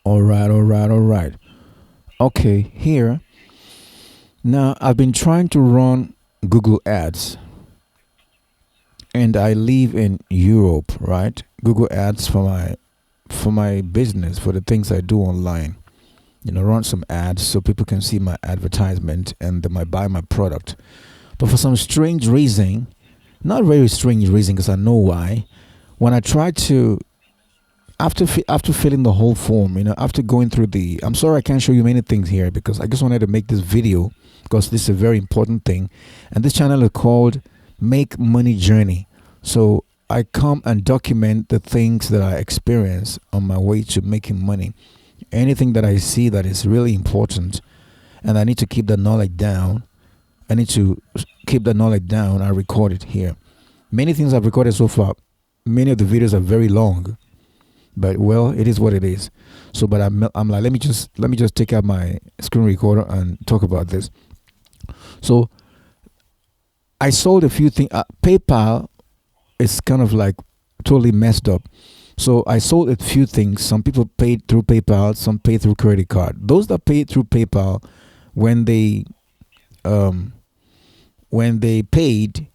All right, all right, all right. Okay, here. Now, I've been trying to run Google Ads, and I live in Europe, right? Google Ads for my business, for the things I do online. Run some ads so people can see my advertisement and they might buy my product. But for some strange reason, not very strange reason, because I know why. When I try to after filling the whole form, after going through the, I'm sorry I can't show you many things here because I just wanted to make this video because this is a very important thing, and this channel is called Make Money Journey. So I come and document the things that I experience on my way to making money. Anything that I see that is really important, and I need to keep the knowledge down. I need to keep the knowledge down. I record it here. Many things I've recorded so far. Many of the videos are very long, but well, it is what it is. So, but I'm like, let me just take out my screen recorder and talk about this. So, I sold a few things. PayPal is kind of like totally messed up. So I sold a few things. Some people paid through PayPal, some paid through credit card. Those that paid through PayPal, when they um, when they paid,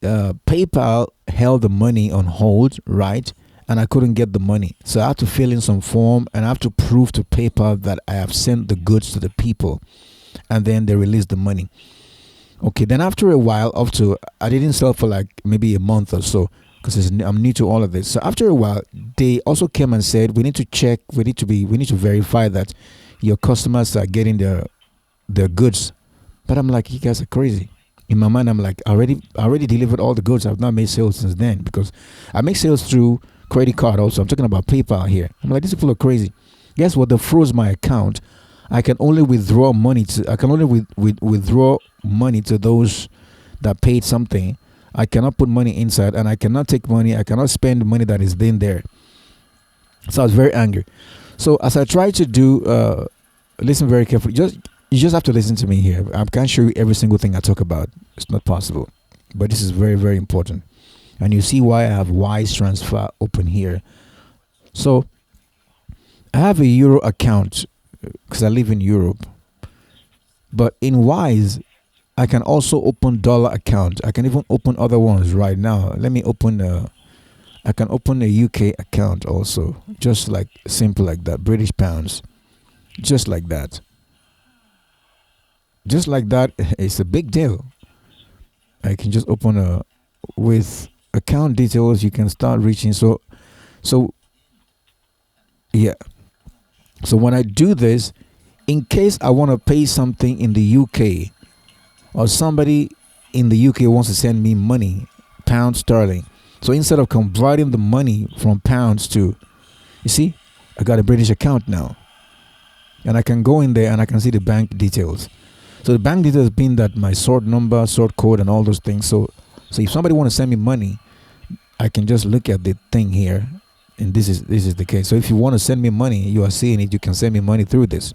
PayPal held the money on hold, right? And I couldn't get the money. So I had to fill in some form and I have to prove to PayPal that I have sent the goods to the people. And then they released the money. Okay, then after a while, up to, I didn't sell for like maybe a month or so because I'm new to all of this. So after a while, they also came and said, we need to check, we need to verify that your customers are getting their goods. But I'm like, you guys are crazy. In my mind, I'm like, I already delivered all the goods. I've not made sales since then because I make sales through credit card also. I'm talking about PayPal here. I'm like, these people are crazy. Guess what? They froze my account. I can only withdraw money withdraw money to those that paid something. I cannot put money inside, and I cannot take money. I cannot spend money that is in there. So I was very angry. So as I try to do, listen very carefully. You just have to listen to me here. I can't show you every single thing I talk about. It's not possible. But this is very, very important. And you see why I have Wise Transfer open here. So I have a Euro account because I live in Europe. But in Wise, I can also open dollar account. I can even open other ones right now. Let me open I can open a UK account also. Just like simple like that. British pounds. Just like that. Just like that. It's a big deal. I can just open a with account details. You can start reaching. So yeah. So when I do this, in case I want to pay something in the UK, or somebody in the UK wants to send me money, pound sterling. So instead of converting the money from pounds to, you see, I got a British account now. And I can go in there and I can see the bank details. So the bank details being that my sort number, sort code, and all those things. So if somebody want to send me money, I can just look at the thing here, and this is the case. So if you want to send me money, you are seeing it. You can send me money through this.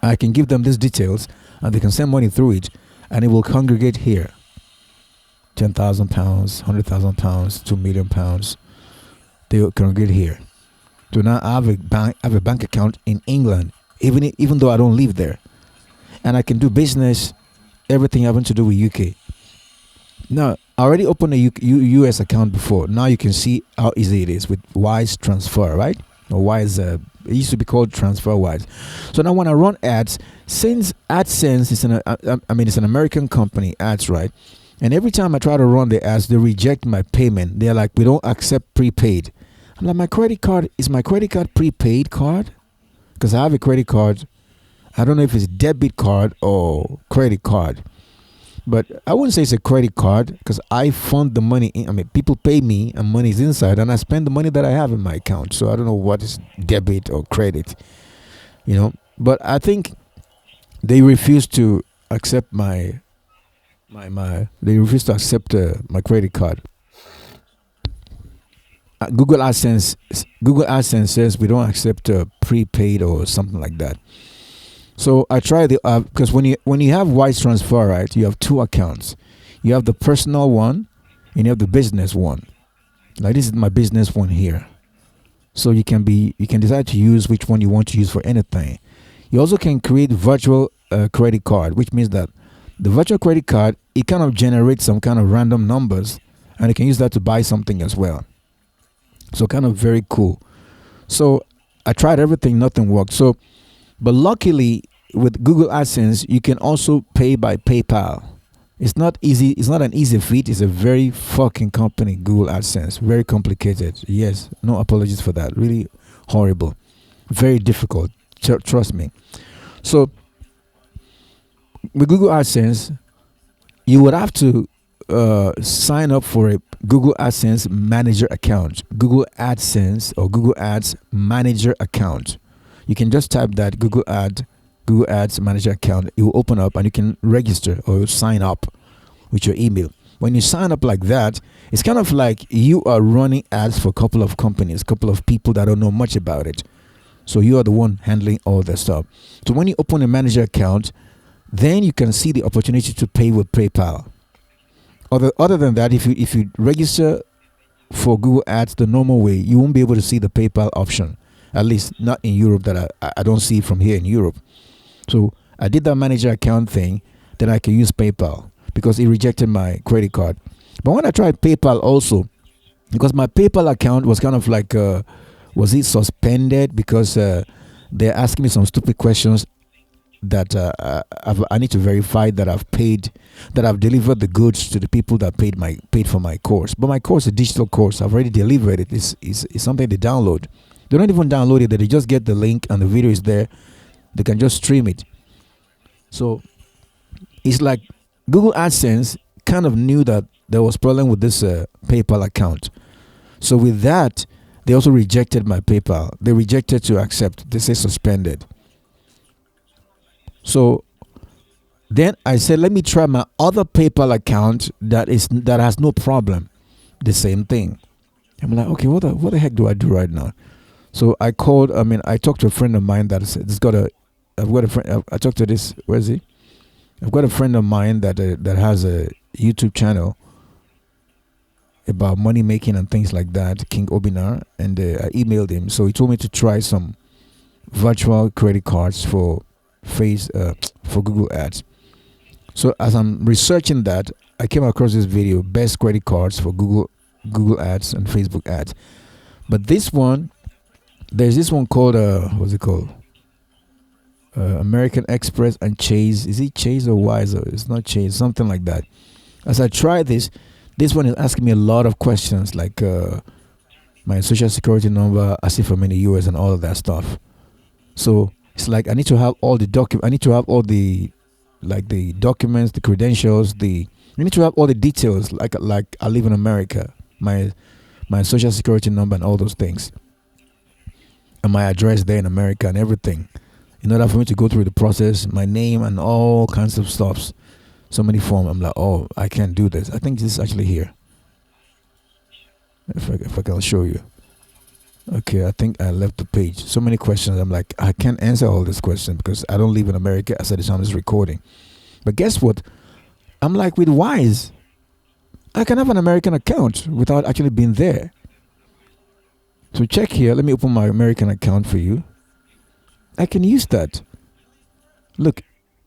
I can give them these details, and they can send money through it, and it will congregate here. £10,000, £100,000, £2 million. They will congregate here. So now I have a bank account in England, even though I don't live there, and I can do business, everything having to do with UK. Now I already opened a US account before. Now you can see how easy it is with Wise Transfer, right? Or Wise. It used to be called TransferWise. So now when I run ads, since AdSense is it's an American company, ads, right? And every time I try to run the ads, they reject my payment. They're like, we don't accept prepaid. I'm like, my credit card prepaid card? Because I have a credit card. I don't know if it's debit card or credit card. But I wouldn't say it's a credit card because I fund the money. People pay me and money is inside, and I spend the money that I have in my account. So I don't know what is debit or credit, But I think they refuse to accept my They refuse to accept my credit card. Google AdSense says we don't accept prepaid or something like that. So I try because when you have Wise Transfer, right, you have two accounts. You have the personal one and you have the business one. Like this is my business one here. So you can decide to use which one you want to use for anything. You also can create virtual credit card, which means that the virtual credit card, it kind of generates some kind of random numbers, and you can use that to buy something as well. So kind of very cool. So I tried everything, nothing worked. So, but luckily with Google AdSense, you can also pay by PayPal. It's not easy. It's not an easy feat. It's a very fucking company, Google AdSense. Very complicated. Yes, no apologies for that. Really horrible. Very difficult. Trust me. So with Google AdSense, you would have to sign up for a Google AdSense manager account. Google AdSense or Google Ads manager account. You can just type that Google Ads manager account. It will open up and you can register or sign up with your email. When you sign up like that, it's kind of like you are running ads for a couple of companies, a couple of people that don't know much about it. So you are the one handling all that stuff. So when you open a manager account, then you can see the opportunity to pay with PayPal. Other than that, if you register for Google Ads the normal way, you won't be able to see the PayPal option. At least not in Europe, that I don't see from here in Europe. So I did that manager account thing, then I can use PayPal because it rejected my credit card. But when I tried PayPal also, because my PayPal account was kind of like, was it suspended because they're asking me some stupid questions that I need to verify that I've paid, that I've delivered the goods to the people that paid for my course. But my course is a digital course. I've already delivered it. It's something they download. They don't even download it. They just get the link and the video is there. They can just stream it. So it's like Google AdSense kind of knew that there was problem with this PayPal account. So with that, they also rejected my PayPal. They rejected to accept. They say suspended. So then I said, let me try my other PayPal account that has no problem. The same thing. I'm like, okay, what the heck do I do right now? So I called. I talked to a friend of mine that has got a. I've got a friend. I talked to this. Where is he? I've got a friend of mine that has a YouTube channel about money making and things like that, King Obinar, and I emailed him. So he told me to try some virtual credit cards for Google Ads. So as I'm researching that, I came across this video: best credit cards for Google Ads and Facebook Ads. But this one, there's this one called what's it called? American Express and Chase. Is it Chase or Wiser? It's not Chase, something like that. As I try this one is asking me a lot of questions like my social security number, as if I'm in the US and all of that stuff. So it's like I need to have all the I need to have all the the documents, the credentials, I need to have all the details like I live in America, my social security number and all those things, and my address there in America and everything, in order for me to go through the process, my name and all kinds of stuffs. So many forms. I'm like, oh, I can't do this. I think this is actually here. If I can show you. Okay, I think I left the page. So many questions. I'm like, I can't answer all these questions because I don't live in America as at the time of this recording. But guess what? I'm like with Wise. I can have an American account without actually being there. So check here. Let me open my American account for you. I can use that. Look,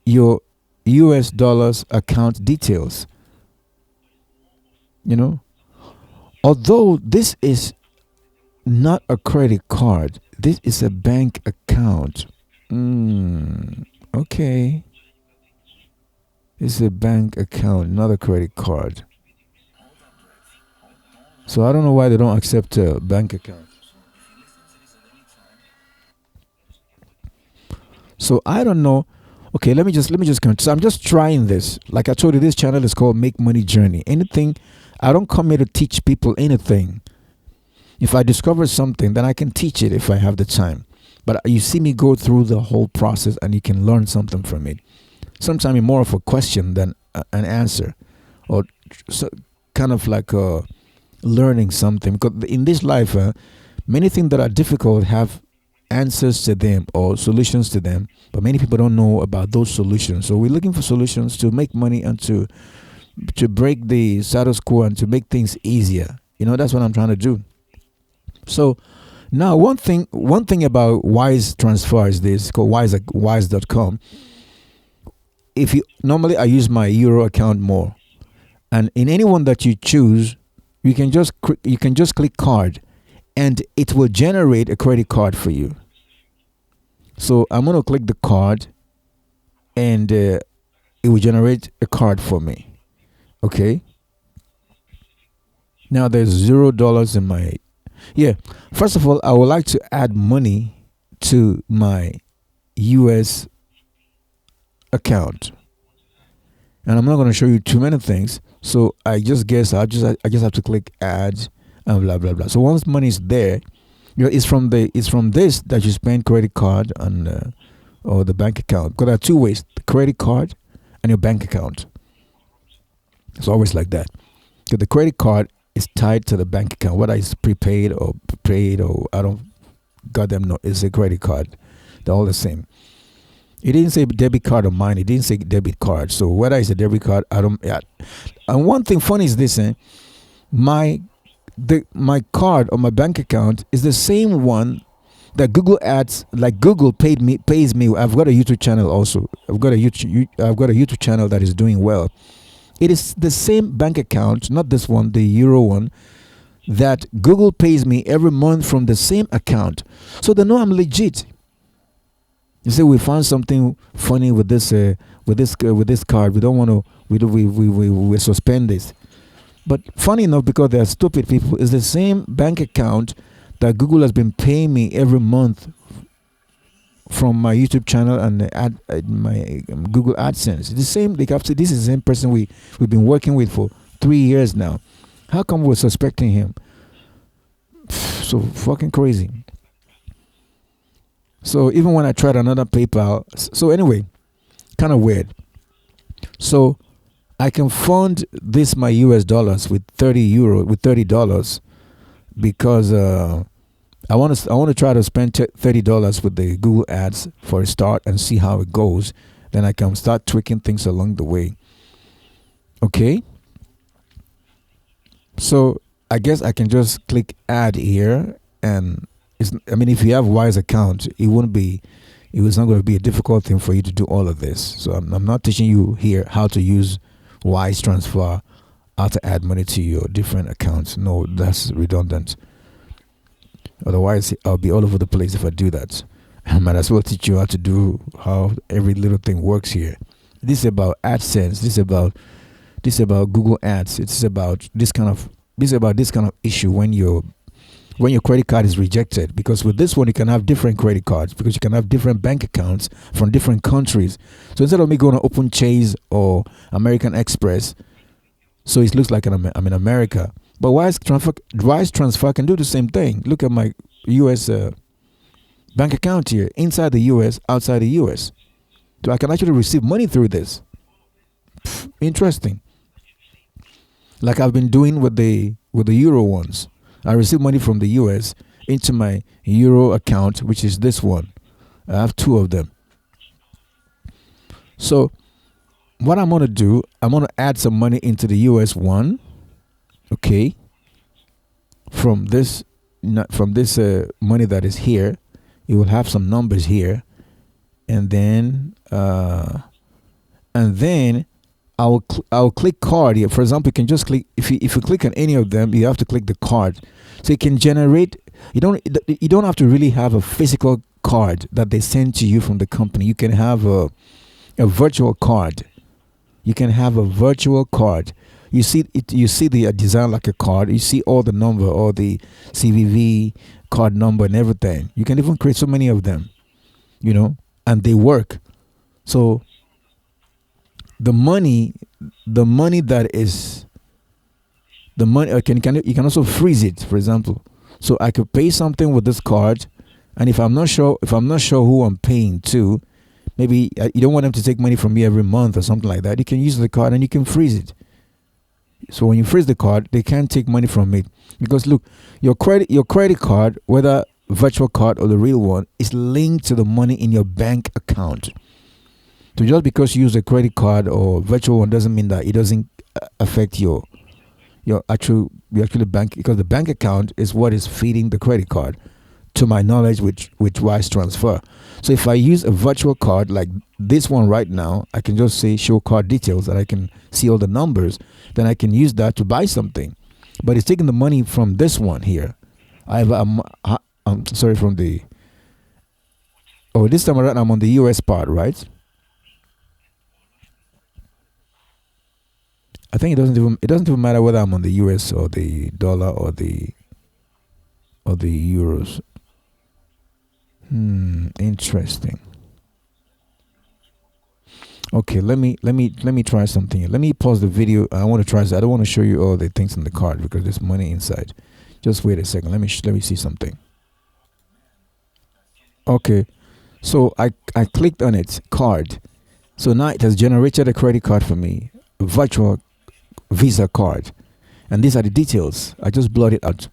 your US dollars account details. Although this is not a credit card, this is a bank account. Okay. It's a bank account, not a credit card. So I don't know why they don't accept a bank account. So I don't know. Okay, let me just continue. So I'm just trying this. Like I told you, this channel is called Make Money Journey. Anything, I don't come here to teach people anything. If I discover something, then I can teach it if I have the time. But you see me go through the whole process and you can learn something from it. Sometimes it's more of a question than an answer, or so, kind of like learning something. Because in this life, many things that are difficult have answers to them or solutions to them, but many people don't know about those solutions. So we're looking for solutions to make money and to break the status quo and to make things easier. That's what I'm trying to do. So Now, one thing about Wise Transfer is this, called Wise.com. If you normally I use my Euro account more, and in any one that you choose, you can just click card, and it will generate a credit card for you. So I'm gonna click the card, and it will generate a card for me. Okay. Now there's $0 in my, yeah. First of all, I would like to add money to my US account, and I'm not going to show you too many things. So I just guess I just have to click add and blah blah blah. So once money is there, it's from this that you spend credit card and or the bank account. Because there are two ways: the credit card and your bank account. It's always like that. Because the credit card is tied to the bank account, whether it's prepaid or paid or I don't goddamn know. It's a credit card. They're all the same. It didn't say debit card on mine. It didn't say debit card. So whether it's a debit card, I don't. Yeah. And one thing funny is this: my card on my bank account is the same one that Google Ads, like Google pays me. I've got a YouTube channel also. I've got a YouTube channel that is doing well. It is the same bank account, not this one, the Euro one, that Google pays me every month from the same account. So they know I'm legit. You say we found something funny with this card. We don't want to. We suspend this. But funny enough, because they are stupid people, it's the same bank account that Google has been paying me every month from my YouTube channel and my Google AdSense. It's the same. Like after this is the same person we've been working with for 3 years now. How come we're suspecting him? So fucking crazy. So even when I tried another PayPal, so anyway, kind of weird. So I can fund this my US dollars with $30 because I want to try to spend $30 with the Google Ads for a start and see how it goes. Then I can start tweaking things along the way. Okay. So I guess I can just click add here, and if you have Wise account, it was not going to be a difficult thing for you to do all of this. So I'm not teaching you here how to use Wise Transfer, how to add money to your different accounts. No, that's redundant. Otherwise, I'll be all over the place if I do that. I might as well teach you how every little thing works here. This is about AdSense. This is about Google Ads. It's about this kind of issue when your credit card is rejected. Because with this one, you can have different credit cards because you can have different bank accounts from different countries. So instead of me going to Open Chase or American Express, so it looks like I'm in America. But Wise Transfer can do the same thing. Look at my U.S. Bank account here, inside the U.S., outside the U.S. So I can actually receive money through this. Interesting. Like I've been doing with the Euro ones. I receive money from the U.S. into my Euro account, which is this one. I have two of them. So what I'm going to do, I'm going to add some money into the U.S. one. Okay. From this money that is here, you will have some numbers here, and then I'll click card here. For example, you can just click if you click on any of them, you have to click the card, so you can generate. You don't have to really have a physical card that they send to you from the company. You can have a virtual card. You can have a virtual card. You see it. You see the design like a card. You see all the number, all the CVV card number and everything. You can even create so many of them, and they work. So the money that is the money, you can also freeze it. For example, so I could pay something with this card, and if I'm not sure who I'm paying to, maybe you don't want them to take money from me every month or something like that. You can use the card and you can freeze it. So when you freeze the card, they can't take money from it because look, your credit card, whether virtual card or the real one, is linked to the money in your bank account. So just because you use a credit card or virtual one doesn't mean that it doesn't affect your actual bank, because the bank account is what is feeding the credit card. to my knowledge with Wise Transfer. So if I use a virtual card like this one right now, I can just say show card details and I can see all the numbers. Then I can use that to buy something. But it's taking the money from this one here. I'm sorry, from the, oh, this time around I'm on the US part, right? I think it doesn't even matter whether I'm on the US or the dollar or the euros. Interesting. Okay, let me try something. Let me pause the video. I want to try. I don't want to show you all the things in the card because there's money inside. Just wait a second. Let me see something. Okay, so I clicked on it, card. So now it has generated a credit card for me, a virtual Visa card, and these are the details. I just blurred it out,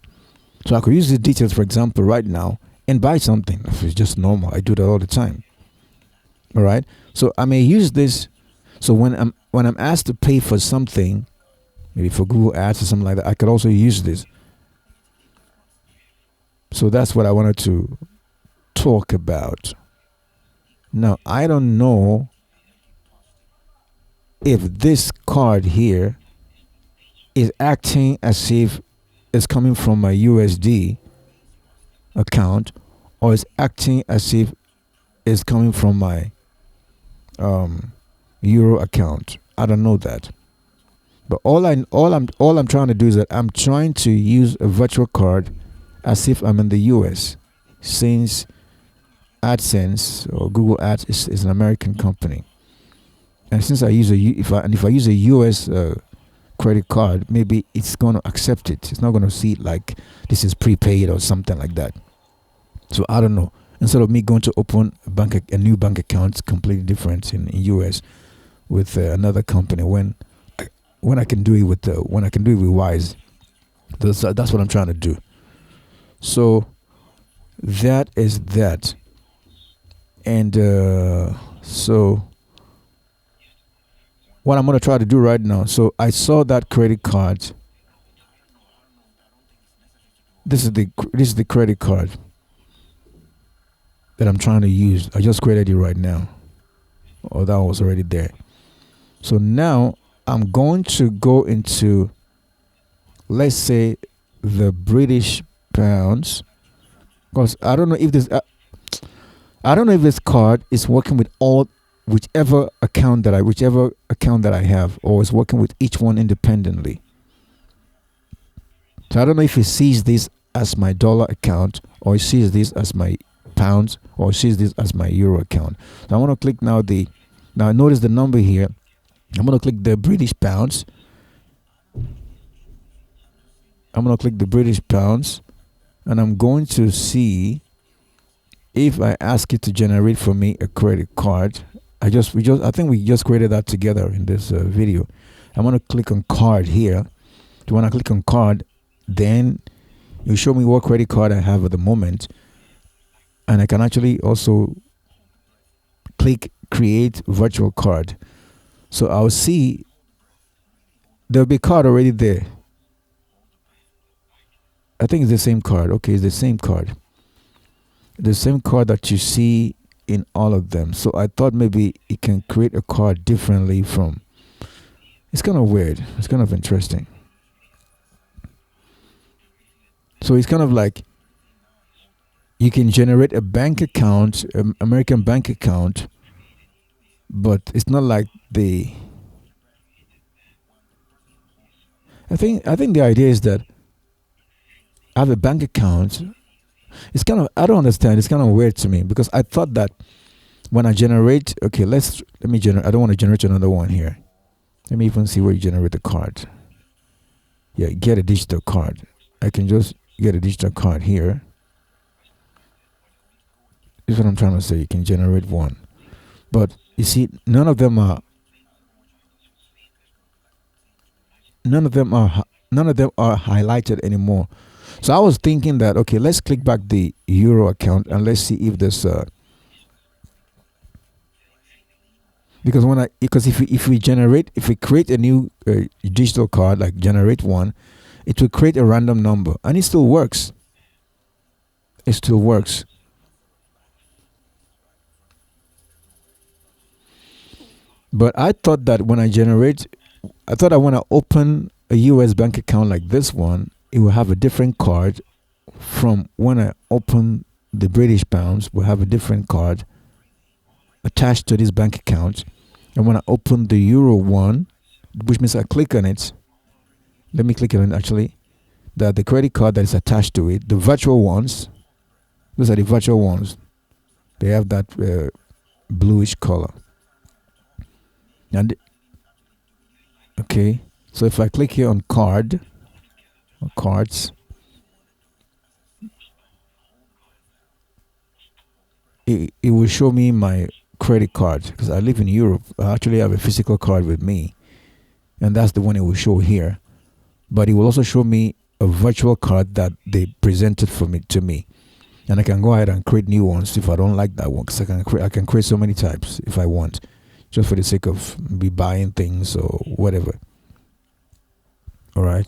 so I could use the details, for example, right now and buy something. If it's just normal, I do that all the time. All right. So I may use this. So when I'm asked to pay for something, maybe for Google Ads or something like that, I could also use this. So that's what I wanted to talk about. Now I don't know if this card here is acting as if it's coming from my USD account or is acting as if it's coming from my euro account. I don't know that. But all I'm trying to do is that I'm trying to use a virtual card as if I'm in the US, since AdSense or Google Ads is an American company, and since I use if I use a US credit card, maybe it's going to accept it. It's not going to see it like this is prepaid or something like that. So I don't know. Instead of me going to open a new bank account, completely different in US with another company, when I can do it with Wise. That's what I'm trying to do. So that is that, and so what I'm gonna try to do right now. So I saw that credit card. This is the credit card that I'm trying to use. I just created it right now. Oh, that was already there. So now I'm going to go into, let's say, the British pounds, because I don't know if this card is working with whichever account that I have, or is working with each one independently. So I don't know if it sees this as my dollar account, or it sees this as my pounds, or it sees this as my euro account. So I want to click now notice the number here. I'm going to click the British pounds. And I'm going to see if I ask it to generate for me a credit card. I think we just created that together in this video. I'm going to click on card here. So when I click on card, then you show me what credit card I have at the moment, and I can actually also click create virtual card. So I'll see there'll be a card already there. I think it's the same card. Okay, it's the same card. The same card that you see in all of them. So I thought maybe it can create a card differently from. It's kind of weird. It's kind of interesting. So it's kind of like you can generate a bank account, American bank account, but it's not like I think the idea is that I have a bank account. It's kind of, I don't understand. It's kind of weird to me because I thought that when I generate, okay, let me generate. I don't want to generate another one here. Let me even see where you generate the card. Yeah, get a digital card. I can just get a digital card here. This is what I'm trying to say. You can generate one, but you see, none of them are highlighted anymore. So I was thinking that, okay, let's click back the euro account and let's see if there's because if we create a new digital card, like generate one, it will create a random number, and it still works. it still works. But I thought that I thought that when I open a US bank account like this one, it will have a different card from when I open the British pounds, will have a different card attached to this bank account. And when I open the Euro one, which means I click on it, let me click on it actually, that the credit card that is attached to it, the virtual ones, those are the virtual ones. They have that bluish color. And okay, so if I click here on card or cards, it will show me my credit card because I live in Europe. I actually have a physical card with me, and that's the one it will show here. But it will also show me a virtual card that they presented for me to me, and I can go ahead and create new ones if I don't like that one, because I can create so many types if I want, just for the sake of me buying things or whatever. All right.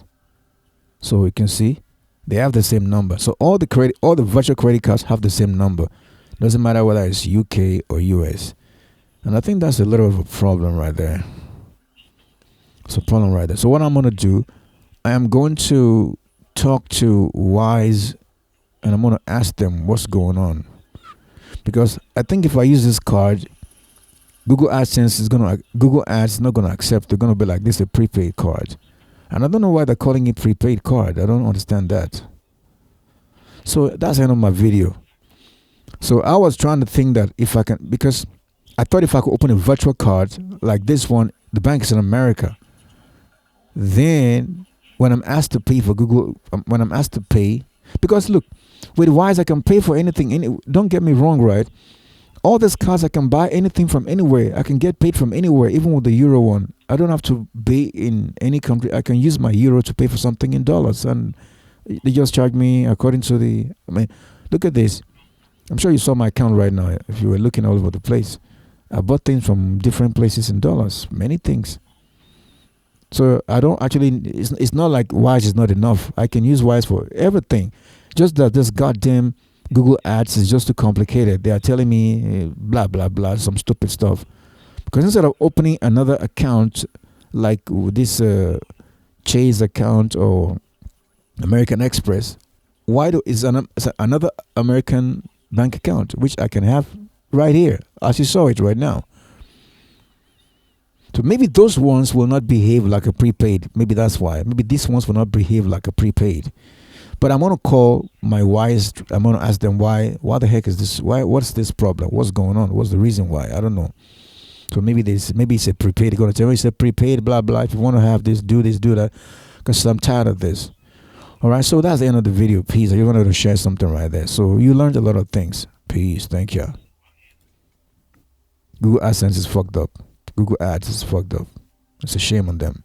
So you can see they have the same number. So all the virtual credit cards have the same number. Doesn't matter whether it's UK or US. And I think that's a little of a problem right there. It's a problem right there. So what I'm going to do, I am going to talk to Wise and I'm going to ask them what's going on. Because I think if I use this card, Google Ads is not going to accept. They're going to be like, this is a prepaid card. And I don't know why they're calling it prepaid card. I don't understand that. So that's the end of my video. So I was trying to think that if I can, because I thought if I could open a virtual card like this one, the bank is in America. Then when I'm asked to pay for Google, when I'm asked to pay, because look, with Wise I can pay for anything. Don't get me wrong, right? All these cards I can buy anything from anywhere. I can get paid from anywhere, even with the Euro one. I don't have to pay in any country. I can use my Euro to pay for something in dollars, and they just charge me according to the. I mean, look at this. I'm sure you saw my account right now. If you were looking all over the place, I bought things from different places in dollars, many things. So I don't actually. It's not like Wise is not enough. I can use Wise for everything. Just that this goddamn Google Ads is just too complicated. They are telling me blah blah blah, some stupid stuff. Because instead of opening another account like this Chase account or American Express, is another American bank account which I can have right here, as you saw it right now. So maybe those ones will not behave like a prepaid. Maybe that's why. Maybe these ones will not behave like a prepaid. But I'm going to call my Wise. I'm going to ask them why the heck is this? What's this problem? What's going on? What's the reason why? I don't know. So maybe it's a prepaid. They're going to tell me it's a prepaid, blah, blah. If you want to have this, do that. Because I'm tired of this. All right. So that's the end of the video. Peace. I just wanted to share something right there. So you learned a lot of things. Peace. Thank you. Google AdSense is fucked up. Google Ads is fucked up. It's a shame on them.